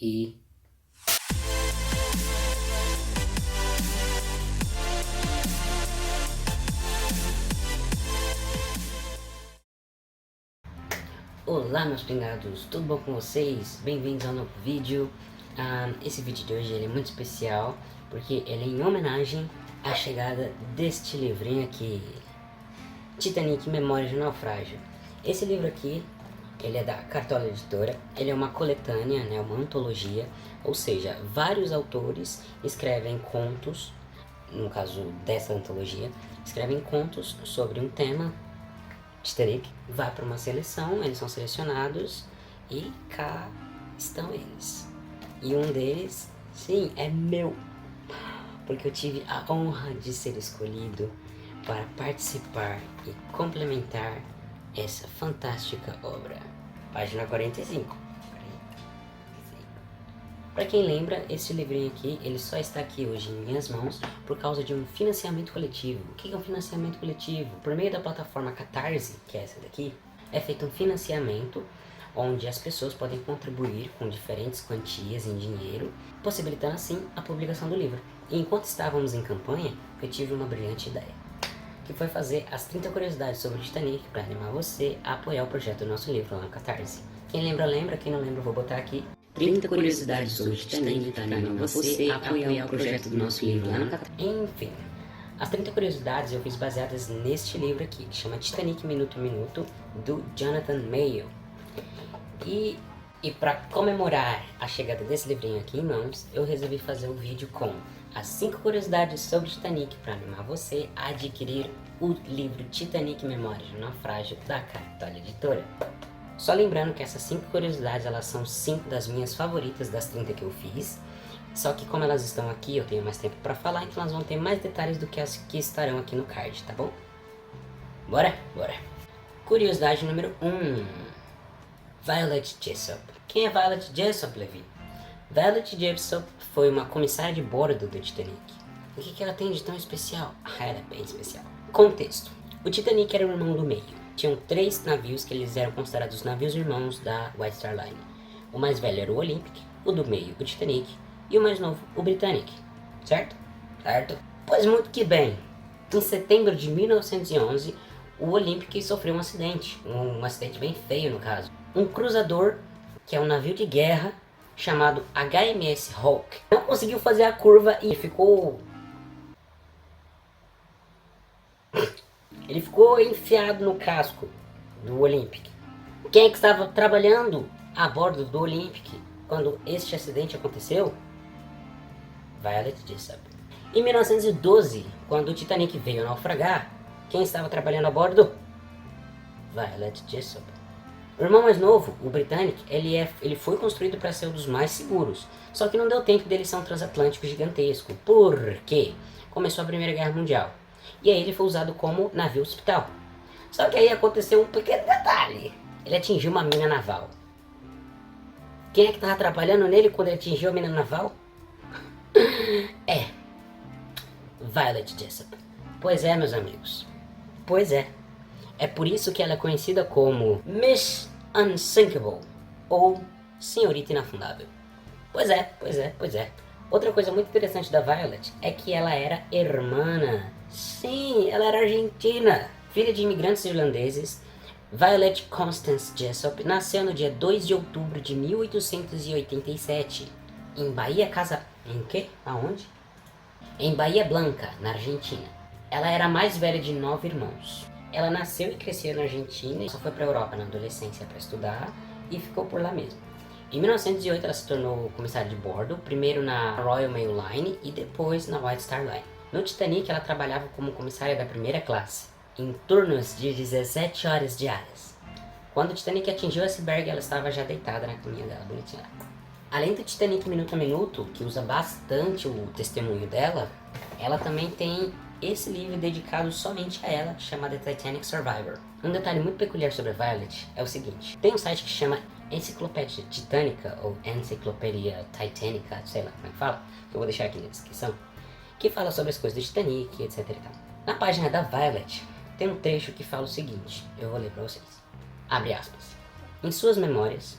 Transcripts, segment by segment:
E olá, meus pingados, tudo bom com vocês? Bem-vindos ao novo vídeo. Esse vídeo de hoje ele é muito especial porque ele é em homenagem à chegada deste livrinho aqui, Titanic Memórias de Naufrágio. Esse livro aqui, ele é da Cartola Editora, ele é uma coletânea, né, uma antologia, ou seja, vários autores escrevem contos, no caso dessa antologia, escrevem contos sobre um tema. Titanic vai para uma seleção, eles são selecionados e cá estão eles. E um deles, sim, é meu, porque eu tive a honra de ser escolhido para participar e complementar essa fantástica obra. Página 45. Para quem lembra, esse livrinho aqui, ele só está aqui hoje em minhas mãos por causa de um financiamento coletivo. O que é um financiamento coletivo? Por meio da plataforma Catarse, que é essa daqui, é feito um financiamento onde as pessoas podem contribuir com diferentes quantias em dinheiro, possibilitando assim a publicação do livro. E enquanto estávamos em campanha, eu tive uma brilhante ideia, que foi fazer as 30 curiosidades sobre o Titanic para animar você a apoiar o projeto do nosso livro lá no Catarse. Quem lembra, lembra. Quem não lembra, eu vou botar aqui. 30 curiosidades sobre o Titanic para animar você a apoiar o projeto do nosso livro lá no Catarse. Enfim, as 30 curiosidades eu fiz baseadas neste livro aqui, que chama Titanic Minuto a Minuto, do Jonathan Mayo. E para comemorar a chegada desse livrinho aqui em mãos, eu resolvi fazer um vídeo com as 5 curiosidades sobre o Titanic para animar você a adquirir o livro Titanic Memórias de Naufrágio da Cartola Editora. Só lembrando que essas 5 curiosidades, elas são 5 das minhas favoritas das 30 que eu fiz. Só que como elas estão aqui, eu tenho mais tempo para falar, então elas vão ter mais detalhes do que as que estarão aqui no card, tá bom? Bora? Bora! Curiosidade número 1. Violet Jessop. Quem é Violet Jessop, Levi? Violet Jessop foi uma comissária de bordo do Titanic. O que ela tem de tão especial? Ela é bem especial. Contexto. O Titanic era o irmão do meio. Tinham 3 navios que eles eram considerados navios irmãos da White Star Line. O mais velho era o Olympic, o do meio o Titanic e o mais novo o Britannic. Certo? Certo? Pois muito que bem. Em setembro de 1911, o Olympic sofreu um acidente bem feio no caso. Um cruzador, que é um navio de guerra, chamado HMS Hawke, não conseguiu fazer a curva e ficou enfiado no casco do Olympic. Quem é que estava trabalhando a bordo do Olympic quando este acidente aconteceu? Violet Jessop. Em 1912, quando o Titanic veio naufragar, quem estava trabalhando a bordo? Violet Jessop. O irmão mais novo, o Britannic, ele foi construído para ser um dos mais seguros. Só que não deu tempo dele ser um transatlântico gigantesco. Por quê? Começou a Primeira Guerra Mundial. E aí ele foi usado como navio hospital. Só que aí aconteceu um pequeno detalhe. Ele atingiu uma mina naval. Quem é que estava trabalhando nele quando ele atingiu a mina naval? Violet Jessop. Pois é, meus amigos. Pois é. É por isso que ela é conhecida como Miss Unsinkable, ou Senhorita Inafundável. Pois é. Outra coisa muito interessante da Violet é que ela era hermana. Sim, ela era argentina. Filha de imigrantes irlandeses, Violet Constance Jessop nasceu no dia 2 de outubro de 1887, em Bahia Em quê? Aonde? Em Bahia Blanca, na Argentina. Ela era a mais velha de 9 irmãos. Ela nasceu e cresceu na Argentina e só foi para a Europa na adolescência para estudar e ficou por lá mesmo. Em 1908 ela se tornou comissária de bordo, primeiro na Royal Mail Line e depois na White Star Line. No Titanic ela trabalhava como comissária da primeira classe, em turnos de 17 horas diárias. Quando o Titanic atingiu o iceberg, ela estava já deitada na caminha dela, bonitinha. Além do Titanic Minuto a Minuto, que usa bastante o testemunho dela, ela também tem esse livro dedicado somente a ela, chamado Titanic Survivor. Um detalhe muito peculiar sobre a Violet é o seguinte: tem um site que chama Enciclopédia Titânica, ou Enciclopédia Titanica, sei lá como é que fala, que eu vou deixar aqui na descrição, que fala sobre as coisas do Titanic, etc e tal. Na página da Violet, tem um trecho que fala o seguinte, eu vou ler pra vocês. Abre aspas. Em suas memórias,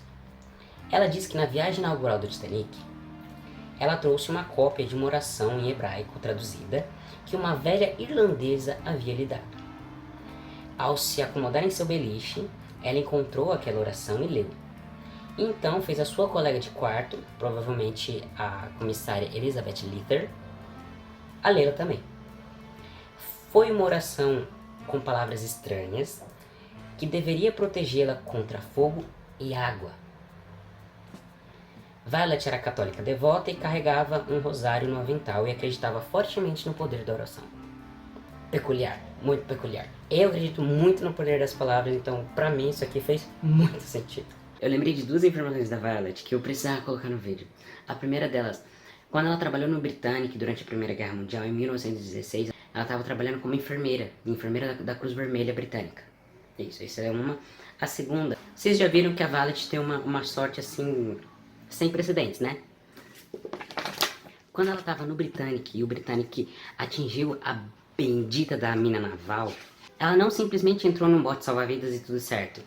Ela diz que na viagem inaugural do Titanic, ela trouxe uma cópia de uma oração em hebraico traduzida que uma velha irlandesa havia lhe dado. Ao se acomodar em seu beliche, ela encontrou aquela oração e leu. Então fez a sua colega de quarto, provavelmente a comissária Elizabeth Lither, a lê-la também. Foi uma oração com palavras estranhas que deveria protegê-la contra fogo e água. Violet era católica devota e carregava um rosário no avental e acreditava fortemente no poder da oração. Peculiar, muito peculiar. Eu acredito muito no poder das palavras, então pra mim isso aqui fez muito sentido. Eu lembrei de duas informações da Violet que eu precisava colocar no vídeo. A primeira delas, quando ela trabalhou no Britannic durante a Primeira Guerra Mundial, em 1916, ela estava trabalhando como enfermeira da Cruz Vermelha Britânica. Isso é uma. A segunda, vocês já viram que a Violet tem uma sorte assim, sem precedentes, né? Quando ela estava no Britannic e o Britannic atingiu a bendita da mina naval, ela não simplesmente entrou num bote salva-vidas e tudo certo.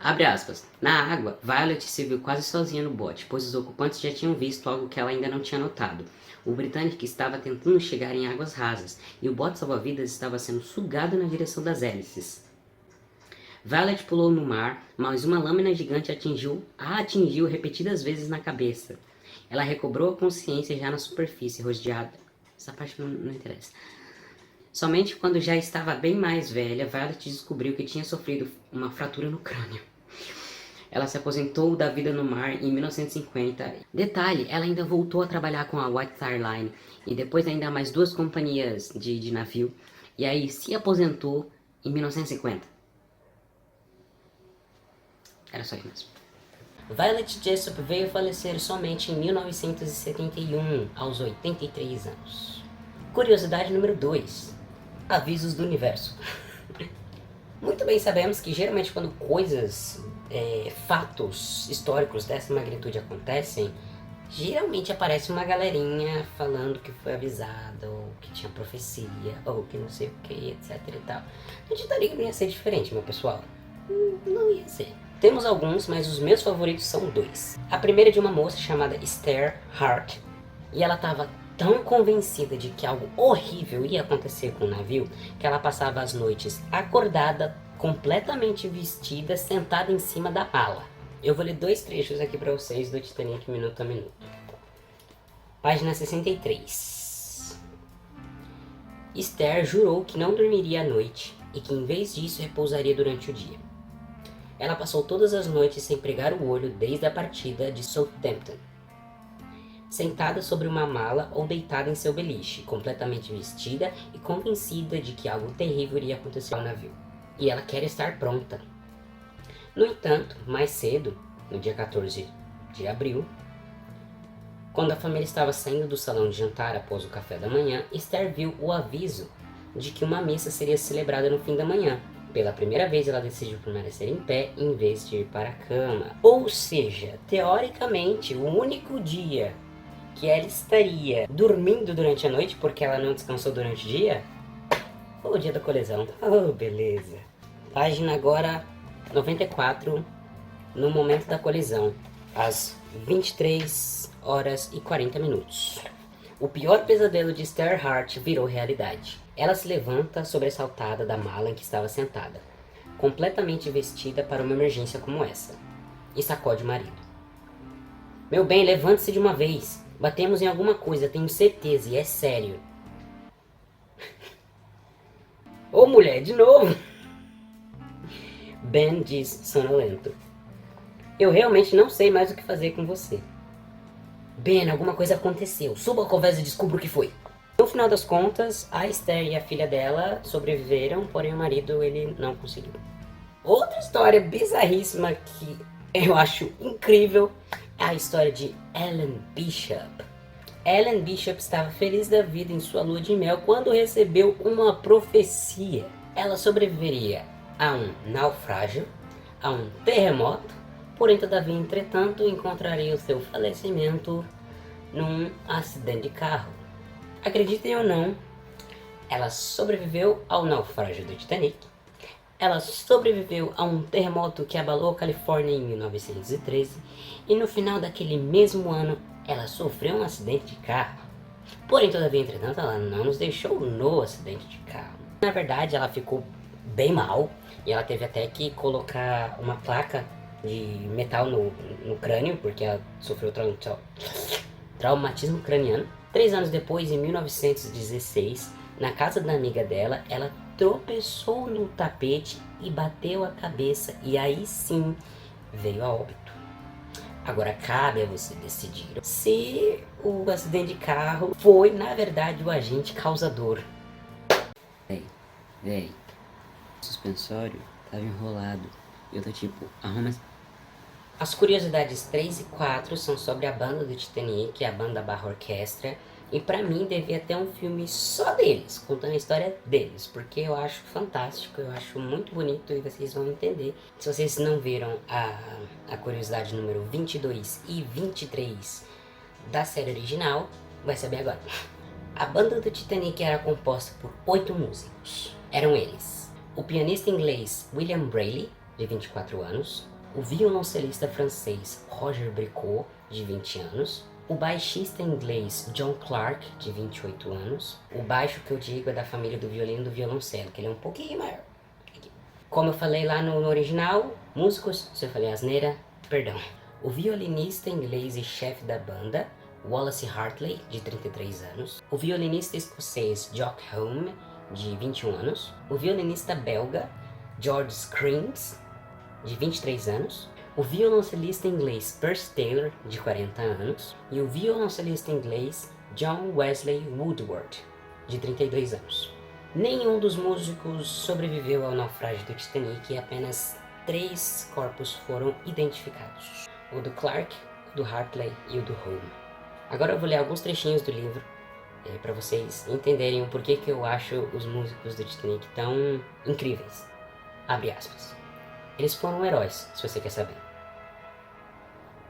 Abre aspas. Na água, Violet se viu quase sozinha no bote, pois os ocupantes já tinham visto algo que ela ainda não tinha notado. O Britannic estava tentando chegar em águas rasas, e o bote salva-vidas estava sendo sugado na direção das hélices. Violet pulou no mar, mas uma lâmina gigante a atingiu repetidas vezes na cabeça. Ela recobrou a consciência já na superfície, rodeada. Essa parte não interessa. Somente quando já estava bem mais velha, Violet descobriu que tinha sofrido uma fratura no crânio. Ela se aposentou da vida no mar em 1950. Detalhe, ela ainda voltou a trabalhar com a White Star Line e depois ainda mais duas companhias de navio. E aí se aposentou em 1950. Era só isso mesmo. Violet Jessop veio a falecer somente em 1971, aos 83 anos. Curiosidade número 2. Avisos do universo. Muito bem sabemos que geralmente quando coisas, fatos históricos dessa magnitude acontecem, geralmente aparece uma galerinha falando que foi avisada, ou que tinha profecia, ou que não sei o que, etc e tal. A Titanic não ia ser diferente, meu pessoal. Não ia ser. Temos alguns, mas os meus favoritos são dois. A primeira é de uma moça chamada Esther Hart, e ela estava tão convencida de que algo horrível ia acontecer com o navio, que ela passava as noites acordada, completamente vestida, sentada em cima da mala. Eu vou ler dois trechos aqui para vocês do Titanic minuto a minuto. Página 63. Esther jurou que não dormiria à noite e que em vez disso repousaria durante o dia. Ela passou todas as noites sem pregar o olho desde a partida de Southampton, sentada sobre uma mala ou deitada em seu beliche, completamente vestida e convencida de que algo terrível iria acontecer ao navio. E ela quer estar pronta. No entanto, mais cedo, no dia 14 de abril, quando a família estava saindo do salão de jantar após o café da manhã, Esther viu o aviso de que uma missa seria celebrada no fim da manhã. Pela primeira vez ela decidiu permanecer em pé em vez de ir para a cama. Ou seja, teoricamente, o único dia que ela estaria dormindo durante a noite, porque ela não descansou durante o dia, foi o dia da colisão. Oh, beleza. Página agora 94, no momento da colisão, às 23 horas e 40 minutos. O pior pesadelo de Esther Hart virou realidade. Ela se levanta sobressaltada da mala em que estava sentada, completamente vestida para uma emergência como essa, e sacode o marido. Meu bem, levante-se de uma vez. Batemos em alguma coisa, tenho certeza, e é sério. Ô mulher, de novo! Ben diz sonolento. Eu realmente não sei mais o que fazer com você. Ben, alguma coisa aconteceu. Suba ao convés e descubra o que foi. No final das contas, a Esther e a filha dela sobreviveram, porém o marido ele não conseguiu. Outra história bizarríssima que eu acho incrível é a história de Ellen Bishop. Ellen Bishop estava feliz da vida em sua lua de mel quando recebeu uma profecia. Ela sobreviveria a um naufrágio, a um terremoto, porém todavia, entretanto, encontraria o seu falecimento num acidente de carro. Acreditem ou não, ela sobreviveu ao naufrágio do Titanic, Ela sobreviveu a um terremoto que abalou a Califórnia em 1913 e no final daquele mesmo ano ela sofreu um acidente de carro. Porém, todavia, entretanto, ela não nos deixou no acidente de carro. Na verdade, ela ficou bem mal e ela teve até que colocar uma placa de metal no crânio, porque ela sofreu traumatismo craniano. 3 anos depois, em 1916, na casa da amiga dela, ela tropeçou no tapete e bateu a cabeça, e aí sim veio a óbito. Agora cabe a você decidir se o acidente de carro foi, na verdade, o agente causador. Véi, o suspensório tava enrolado. E eu tô tipo, arruma. As curiosidades 3 e 4 são sobre a banda do Titanic, a banda barra orquestra. E pra mim devia ter um filme só deles, contando a história deles, porque eu acho fantástico, eu acho muito bonito e vocês vão entender. Se vocês não viram a curiosidade número 22 e 23 da série original, vai saber agora. A banda do Titanic era composta por 8 músicos. Eram eles: o pianista inglês William Brayley, de 24 anos, o violoncelista francês Roger Bricot, de 20 anos, o baixista inglês John Clark, de 28 anos. O baixo que eu digo é da família do violino e do violoncelo, que ele é um pouquinho maior. Como eu falei lá no original, músicos, se eu falei asneira, perdão. O violinista inglês e chefe da banda, Wallace Hartley, de 33 anos. O violinista escocês Jock Home, de 21 anos. O violinista belga George Screams, de 23 anos. O violoncelista inglês Percy Taylor, de 40 anos, e o violoncelista inglês John Wesley Woodward, de 32 anos. Nenhum dos músicos sobreviveu ao naufrágio do Titanic e apenas 3 corpos foram identificados: o do Clark, o do Hartley e o do Home. Agora eu vou ler alguns trechinhos do livro para vocês entenderem o porquê que eu acho os músicos do Titanic tão incríveis. Abre aspas. Eles foram heróis, se você quer saber.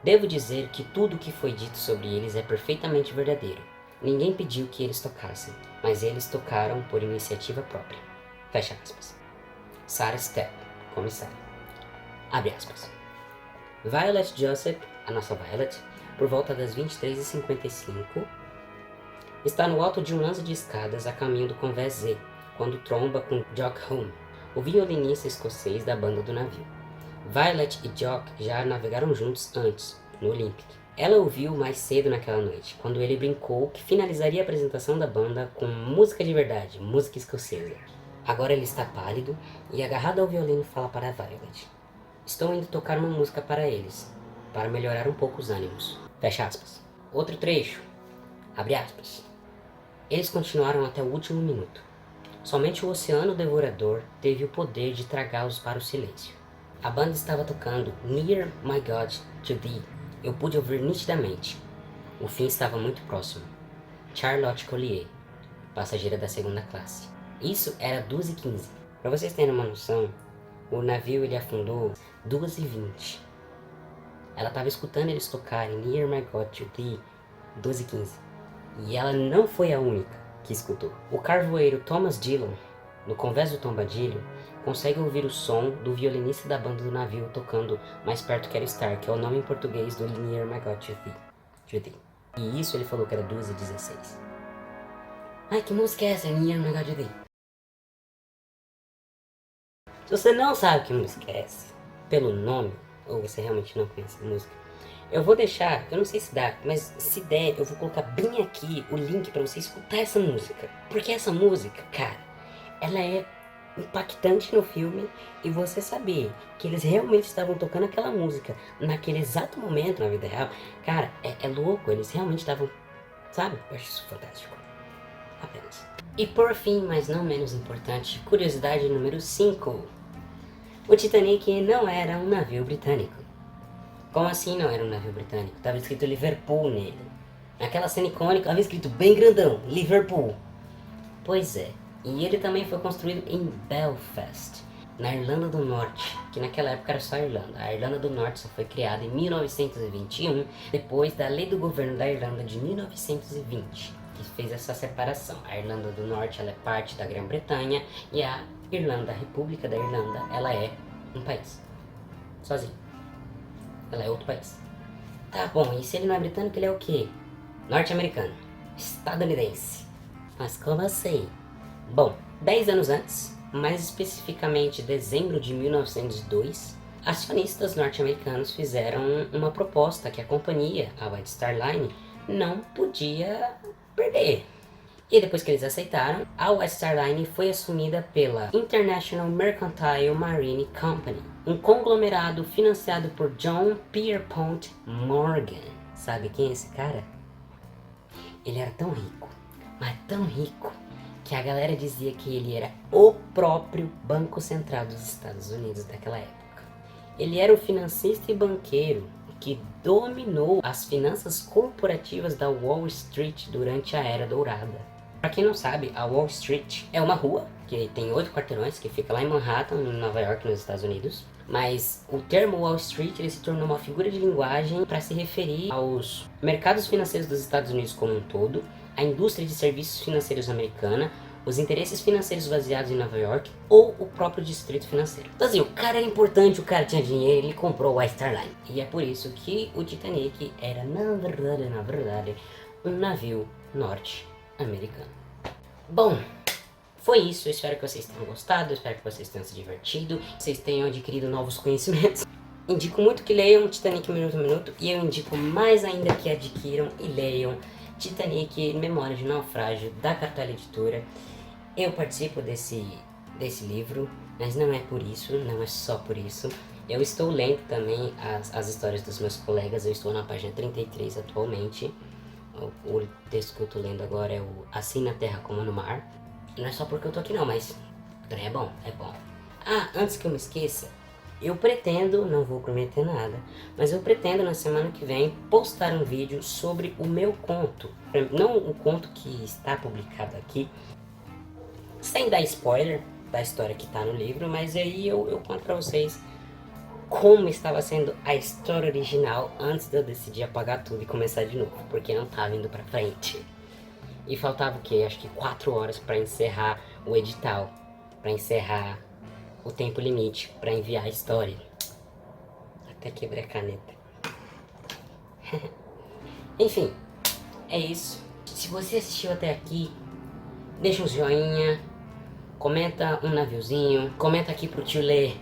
Devo dizer que tudo o que foi dito sobre eles é perfeitamente verdadeiro. Ninguém pediu que eles tocassem, mas eles tocaram por iniciativa própria. Fecha aspas. Sarah Stepp, comissária. Abre aspas. Violet Joseph, a nossa Violet, por volta das 23h55, está no alto de um lance de escadas a caminho do convés Z, quando tromba com Jock Home, o violinista escocês da banda do navio. Violet e Jock já navegaram juntos antes, no Olympic. Ela o viu mais cedo naquela noite, quando ele brincou que finalizaria a apresentação da banda com música de verdade, música escocesa. Agora ele está pálido e agarrado ao violino fala para Violet. Estou indo tocar uma música para eles, para melhorar um pouco os ânimos. Fecha aspas. Outro trecho. Abre aspas. Eles continuaram até o último minuto. Somente o oceano devorador teve o poder de tragá-los para o silêncio. A banda estava tocando Near My God to Thee. Eu pude ouvir nitidamente. O fim estava muito próximo. Charlotte Collier, passageira da segunda classe. Isso era 2h15. Para vocês terem uma noção, o navio ele afundou 2h20. Ela estava escutando eles tocarem Near My God to Thee 2h15. E ela não foi a única que escutou. O carvoeiro Thomas Dillon, no Convés do Tombadilho, consegue ouvir o som do violinista da banda do navio tocando Mais Perto Quero Estar, que é o nome em português do Near My God to Thee. E isso ele falou que era 2h16. Ai, que música é essa? Near My God to Thee. Se você não sabe que música é essa, pelo nome, ou você realmente não conhece a música, eu vou deixar, eu não sei se dá, mas se der, eu vou colocar bem aqui o link pra você escutar essa música. Porque essa música, cara, ela é impactante no filme, e você saber que eles realmente estavam tocando aquela música naquele exato momento na vida real, cara, é louco, eles realmente estavam, sabe? Eu acho isso fantástico. Apenas. E por fim, mas não menos importante, curiosidade número 5. O Titanic não era um navio britânico. Como assim não era um navio britânico? Tava escrito Liverpool nele. Naquela cena icônica, tava escrito bem grandão, Liverpool. Pois é, e ele também foi construído em Belfast, na Irlanda do Norte, que naquela época era só a Irlanda. A Irlanda do Norte só foi criada em 1921, depois da Lei do Governo da Irlanda de 1920. que fez essa separação. A Irlanda do Norte, ela é parte da Grã-Bretanha, e a Irlanda, a República da Irlanda, ela é um país, sozinho. Ela é outro país. Tá bom, e se ele não é britânico, ele é o quê? Norte-americano, estadunidense. Mas como assim? Bom, 10 anos antes, mais especificamente dezembro de 1902, acionistas norte-americanos fizeram uma proposta que a companhia, a White Star Line, não podia perder. E depois que eles aceitaram, a White Star Line foi assumida pela International Mercantile Marine Company, um conglomerado financiado por John Pierpont Morgan. Sabe quem é esse cara? Ele era tão rico, mas tão rico, que a galera dizia que ele era o próprio Banco Central dos Estados Unidos daquela época. Ele era o financista e banqueiro que dominou as finanças corporativas da Wall Street durante a Era Dourada. Para quem não sabe, a Wall Street é uma rua que tem 8 quarteirões, que fica lá em Manhattan, em Nova York, nos Estados Unidos. Mas o termo Wall Street ele se tornou uma figura de linguagem para se referir aos mercados financeiros dos Estados Unidos como um todo, a indústria de serviços financeiros americana, os interesses financeiros baseados em Nova York ou o próprio distrito financeiro. Então assim, o cara era importante, o cara tinha dinheiro, ele comprou a Star Line. E é por isso que o Titanic era, na verdade, um navio norte-americano. Bom, foi isso, eu espero que vocês tenham gostado, eu espero que vocês tenham se divertido, que vocês tenham adquirido novos conhecimentos. Indico muito que leiam Titanic Minuto a Minuto, e eu indico mais ainda que adquiram e leiam Titanic, Memória de Naufrágio, da Cartola Editora. Eu participo desse livro, mas não é por isso, não é só por isso. Eu estou lendo também as histórias dos meus colegas, eu estou na página 33 atualmente. O texto que eu estou lendo agora é o Assim na Terra como no Mar. Não é só porque eu tô aqui não, mas é bom, é bom. Ah, antes que eu me esqueça, eu pretendo, não vou prometer nada, mas eu pretendo na semana que vem postar um vídeo sobre o meu conto. Não o conto que está publicado aqui, sem dar spoiler da história que está no livro, mas aí eu conto pra vocês como estava sendo a história original antes de eu decidir apagar tudo e começar de novo, porque não estava indo pra frente. E faltava o quê? Acho que 4 horas para encerrar o edital, para encerrar o tempo limite para enviar a história. Até quebrei a caneta. Enfim, é isso. Se você assistiu até aqui, deixa um joinha, comenta um naviozinho, comenta aqui pro tio ler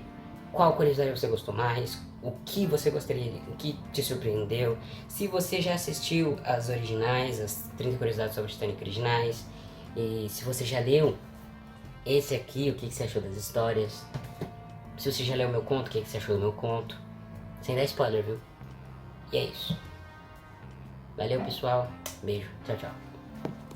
qual curiosidade você gostou mais, o que você gostaria, o que te surpreendeu. Se você já assistiu as originais, as 30 curiosidades sobre o Titanic originais, e se você já leu esse aqui, o que você achou das histórias. Se você já leu o meu conto, o que você achou do meu conto. Sem dar spoiler, viu? E é isso. Valeu, pessoal. Beijo. Tchau, tchau.